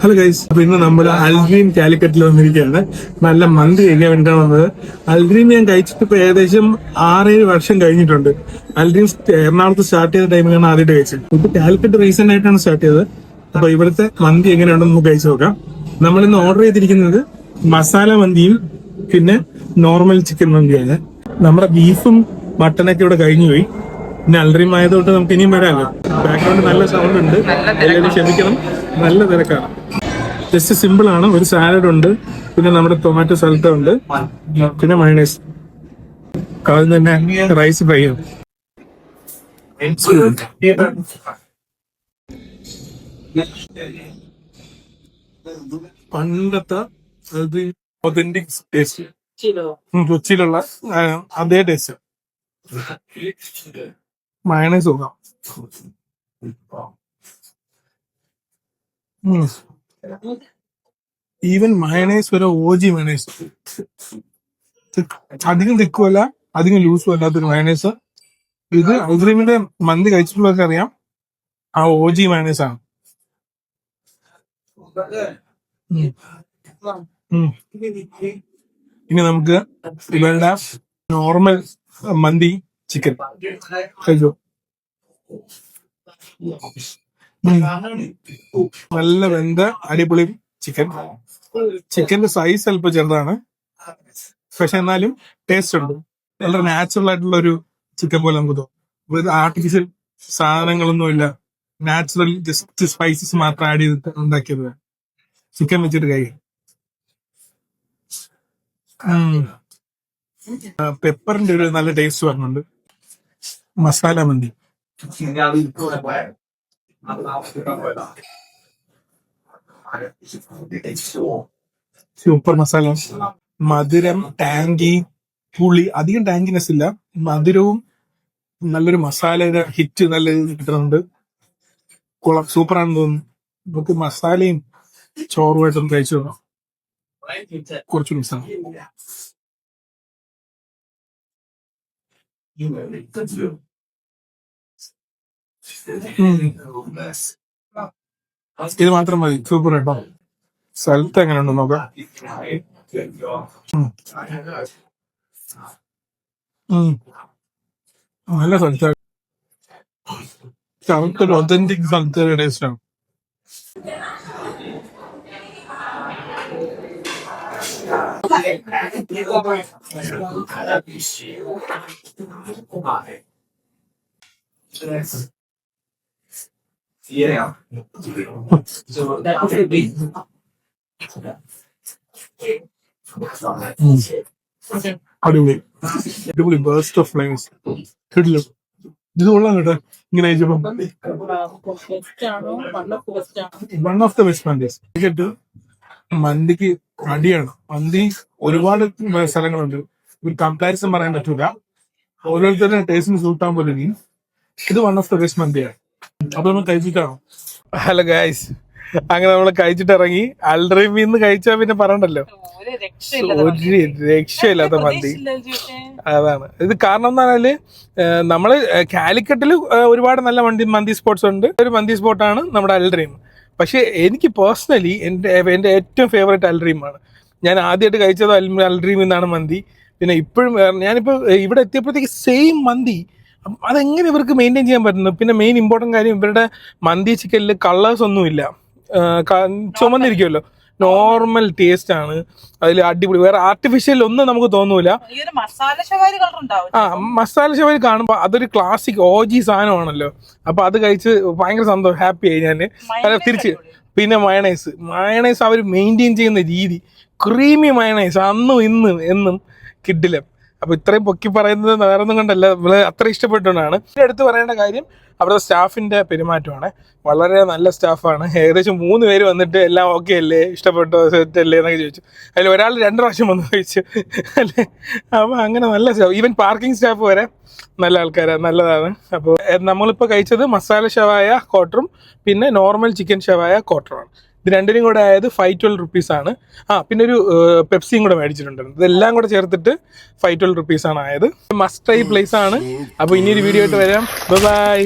Hello guys, അപ്പൊ ഇന്ന് നമ്മൾ അൽഡ്രീം കാലിക്കറ്റിൽ വന്നിരിക്കുകയാണ്. നല്ല മന്തി കഴിക്കാൻ വേണ്ടിയിട്ടാണ് വന്നത്. അൽഡ്രീം ഞാൻ കഴിച്ചിട്ട് ഇപ്പൊ ഏകദേശം 6-7 വർഷം കഴിഞ്ഞിട്ടുണ്ട്. അൽഡ്രീം എറണാകുളത്ത് സ്റ്റാർട്ട് ചെയ്ത ടൈമിലാണ് ആദ്യമായിട്ട് കഴിച്ചത്. ഇപ്പൊ കാലിക്കറ്റ് റീസെന്റ് ആയിട്ടാണ് സ്റ്റാർട്ട് ചെയ്തത്. അപ്പൊ ഇവിടുത്തെ മന്തി എങ്ങനെയുണ്ടെന്ന് നമുക്ക് കഴിച്ചു നോക്കാം. നമ്മൾ ഇന്ന് ഓർഡർ ചെയ്തിരിക്കുന്നത് മസാല മന്തിയും പിന്നെ നോർമൽ ചിക്കൻ മന്തിയാണ്. നമ്മുടെ ബീഫും മട്ടനൊക്കെ ഇവിടെ കഴിഞ്ഞു പോയി. പിന്നെ അൽഡ്രീം ആയതുകൊണ്ട് നമുക്ക് ഇനിയും വരാമല്ലോ. ബാക്ക്ഗ്രൗണ്ട് നല്ല സൗണ്ട് ഉണ്ട്, എല്ലാവരും ക്ഷമിക്കണം, നല്ല തിരക്കാണ്. ജസ്റ്റ് സിമ്പിൾ ആണ്. ഒരു സാലഡ് ഉണ്ട്, പിന്നെ നമ്മുടെ ടൊമാറ്റോ സലാഡ് ഉണ്ട്, പിന്നെ മയണൈസ്. അതിൽ തന്നെ റൈസ് ഫ്രൈ ആണ്. പണ്ടത്തെ ഒതന്റിക് ടേസ്റ്റ്, കൊച്ചിയിലുള്ള അതേ ടേസ്റ്റ്. മയണൈസ് നോക്കാം. ഈവൻ മയണൈസ് വരെ ഓജി മയണൈസ്, അധികം തിക്കുമല്ല അധികം ലൂസും അല്ലാത്തൊരു മയണൈസ്. ഇത് അൽഡ്രീമിന്റെ മന്തി കഴിച്ചിട്ടുള്ളവർക്ക് അറിയാം, ആ ഓജി മയണൈസ് ആണ്. ഇനി നമുക്ക് ഇവരുടെ നോർമൽ മന്തി ചിക്കൻ കഴിച്ചോ. നല്ല വെന്ത അടിപൊളി ചിക്കൻ. ചിക്കന്റെ സൈസ് അല്പം ചെറുതാണ്, പക്ഷെ എന്നാലും ടേസ്റ്റ് ഉണ്ട്. വളരെ നാച്ചുറൽ ആയിട്ടുള്ള ഒരു ചിക്കൻ പോലെ നമുക്ക് തോന്നും. ആർട്ടിഫിഷ്യൽ സാധനങ്ങളൊന്നുമില്ല, നാച്ചുറൽ ജസ്റ്റ് സ്പൈസസ് മാത്രം ആഡ് ചെയ്തിട്ട് ഉണ്ടാക്കിയത് ചിക്കൻ വെച്ചിട്ട് കഴിയും. പെപ്പറിന്റെ ഒരു നല്ല ടേസ്റ്റ് വരുന്നുണ്ട്. മസാല മന്തി സൂപ്പർ മസാല. മധുരം, ടാങ്കി, പുളി, അധികം ടാങ്കിനെസ് ഇല്ല, മധുരവും നല്ലൊരു മസാലയുടെ ഹിറ്റ് നല്ല കിട്ടുന്നുണ്ട്. കുളം സൂപ്പറാണെന്ന് തോന്നുന്നു. നമുക്ക് മസാലയും ചോറുമായിട്ടൊന്ന് കഴിച്ചു നോക്കാം. കുറച്ചു മിസ്സാണ്. ഇത് മാത്രം മതി, സൂപ്പർ കേട്ടോ. സ്ഥലത്ത് എങ്ങനെ ഉണ്ടോ നോക്കാം. നല്ല സ്ഥലത്ത്, സ്ഥലത്തൊരു ഒതന്റിക് സ്ഥലത്തെ ടേസ്റ്റ് ആണ്. അടിപൊളി അടിപൊളി ബേസ്റ്റ് ഓഫ് ഫ്ലേവേഴ്സ് കിട്ടില്ല. ഇത് കൊള്ളാം കേട്ടോ. ഇങ്ങനെ അയച്ചപ്പോ വൺ ഓഫ് ദ ബെസ്റ്റ് മന്ദീസ്. മന്തിക്ക് അടിയാണ്. മന്തി ഒരുപാട് സ്ഥലങ്ങളുണ്ട്, ഒരു കമ്പാരിസൺ പറയാൻ പറ്റൂല. ഓരോരുത്തരുടെ ടേസ്റ്റിന് സൂട്ടാൻ പോലെ ഇത് വൺ ഓഫ് ദ ബെസ്റ്റ് മന്തിയാണ്. അപ്പൊ നമ്മൾ കഴിച്ചിട്ടാണോ? ഹലോ ഗൈസ്, അങ്ങനെ നമ്മൾ കഴിച്ചിട്ട് ഇറങ്ങി. അൽഡ്രീമിൽ നിന്ന് കഴിച്ചാൽ പിന്നെ പറയണ്ടല്ലോ, ഒരു രക്ഷയില്ലാത്ത മന്തി. അതാണ് ഇത്. കാരണം എന്താ പറഞ്ഞാല് നമ്മള് കാലിക്കറ്റിൽ ഒരുപാട് നല്ല മന്തി സ്പോട്ട്സ് ഉണ്ട്. ഒരു മന്തി സ്പോട്ടാണ് നമ്മുടെ അൽഡ്രീം. പക്ഷെ എനിക്ക് പേഴ്സണലി എൻ്റെ ഏറ്റവും ഫേവറേറ്റ് അൽഡ്രീമാണ്. ഞാൻ ആദ്യമായിട്ട് കഴിച്ചത് അൽഡ്രീമിൽ നിന്നാണ് മന്തി. പിന്നെ ഇപ്പോഴും ഞാനിപ്പോൾ ഇവിടെ എത്തിയപ്പോഴത്തേക്ക് സെയിം മന്തി. അതെങ്ങനെ ഇവർക്ക് മെയിൻറ്റെയിൻ ചെയ്യാൻ പറ്റുന്നു? പിന്നെ മെയിൻ ഇമ്പോർട്ടൻറ്റ് കാര്യം, ഇവരുടെ മന്തി ചിക്കനിൽ കളേഴ്സ് ഒന്നുമില്ല, ചുമന്നിരിക്കുമല്ലോ. നോർമൽ ടേസ്റ്റ് ആണ് അതിൽ. അടിപൊളി, വേറെ ആർട്ടിഫിഷ്യൽ ഒന്നും നമുക്ക് തോന്നൂല. മസാല ശവാരി കാണുമ്പോൾ അതൊരു ക്ലാസിക് ഓജി സാധനമാണല്ലോ. അപ്പൊ അത് കഴിച്ച് ഭയങ്കര സന്തോഷം, ഹാപ്പി ആയി ഞാൻ. തിരിച്ച് പിന്നെ മയണൈസ് അവർ മെയിൻറ്റെയിൻ ചെയ്യുന്ന രീതി, ക്രീമി മയണൈസ്, അന്നും ഇന്നും എന്നും കിഡില. അപ്പൊ ഇത്രയും പൊക്കി പറയുന്നത് വേറെ ഒന്നും കൊണ്ടല്ല, നമ്മള് അത്ര ഇഷ്ടപ്പെട്ടുകൊണ്ടാണ്. എടുത്ത് പറയേണ്ട കാര്യം അവിടുത്തെ സ്റ്റാഫിന്റെ പെരുമാറ്റമാണ്. വളരെ നല്ല സ്റ്റാഫാണ്. ഏകദേശം 3 പേര് വന്നിട്ട് എല്ലാം ഓക്കെ അല്ലേ, ഇഷ്ടപ്പെട്ടോ, സെറ്റ് അല്ലേ എന്നൊക്കെ ചോദിച്ചു. അതിൽ ഒരാൾ 2 പ്രാവശ്യം വന്ന് കഴിച്ചു അല്ലേ. അപ്പൊ അങ്ങനെ നല്ല സ്റ്റാഫ്, ഈവൻ പാർക്കിംഗ് സ്റ്റാഫ് വരെ നല്ല ആൾക്കാരാണ്, നല്ലതാണ്. അപ്പോൾ നമ്മളിപ്പോൾ കഴിച്ചത് മസാല ഷവായ ക്വാർട്ടറും പിന്നെ നോർമൽ ചിക്കൻ ഷവായ ക്വാർട്ടറുമാണ്. ഇത് രണ്ടിനും കൂടെ ആയത് 512 റുപ്പീസാണ്. പിന്നെ ഒരു പെപ്സിയും കൂടെ മേടിച്ചിട്ടുണ്ടായിരുന്നു. ഇതെല്ലാം കൂടെ ചേർത്തിട്ട് 512 റുപ്പീസാണ് ആയത്. മസ്റ്റ് ട്രൈ പ്ലേസ് ആണ്. അപ്പോൾ ഇനിയൊരു വീഡിയോ ആയിട്ട് വരാം. ബൈ.